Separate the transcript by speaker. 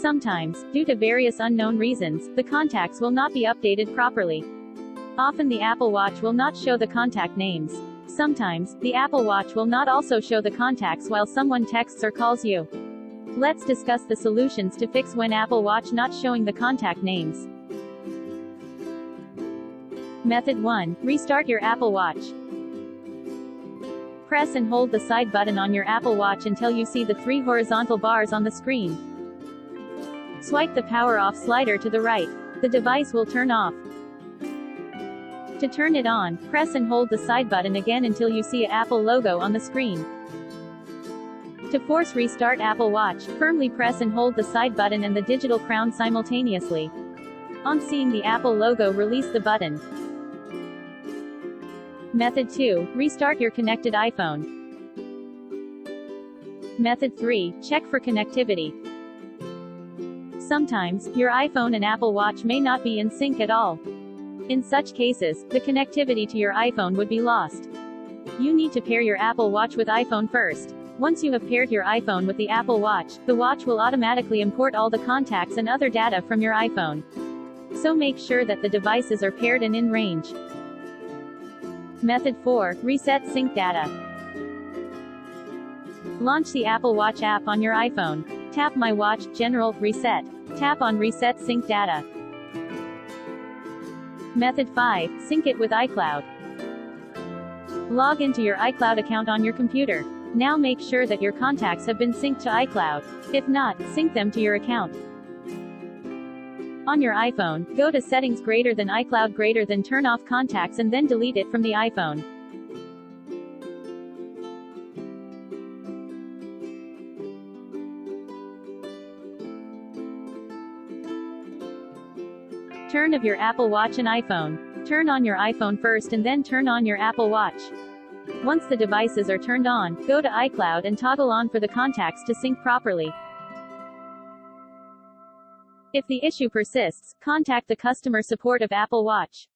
Speaker 1: Sometimes, due to various unknown reasons, the contacts will not be updated properly. Often the Apple Watch will not show the contact names. Sometimes, the Apple Watch will not also show the contacts while someone texts or calls you. Let's discuss the solutions to fix when Apple Watch not showing the contact names. Method 1. Restart your Apple Watch. Press and hold the side button on your Apple Watch until you see the 3 horizontal bars on the screen. Swipe the power off slider to the right. The device will turn off. To turn it on, press and hold the side button again until you see an Apple logo on the screen. To force restart Apple Watch, firmly press and hold the side button and the digital crown simultaneously. On seeing the Apple logo, release the button. Method 2. Restart your connected iPhone. Method 3. Check for connectivity. Sometimes, your iPhone and Apple Watch may not be in sync at all. In such cases, the connectivity to your iPhone would be lost. You need to pair your Apple Watch with iPhone first. Once you have paired your iPhone with the Apple Watch, the watch will automatically import all the contacts and other data from your iPhone. So make sure that the devices are paired and in range. Method 4. Reset sync data. Launch the Apple Watch app on your iPhone. Tap My Watch, General, Reset. Tap on Reset Sync Data. Method 5. Sync it with iCloud. Log into your iCloud account on your computer. Now make sure that your contacts have been synced to iCloud. If not, sync them to your account. On your iPhone, go to Settings greater than iCloud greater than turn off contacts and then delete it from the iPhone. Turn of your Apple Watch and iPhone. Turn on your iPhone first and then turn on your Apple Watch. Once the devices are turned on, go to iCloud and toggle on for the contacts to sync properly. If the issue persists, contact the customer support of Apple Watch.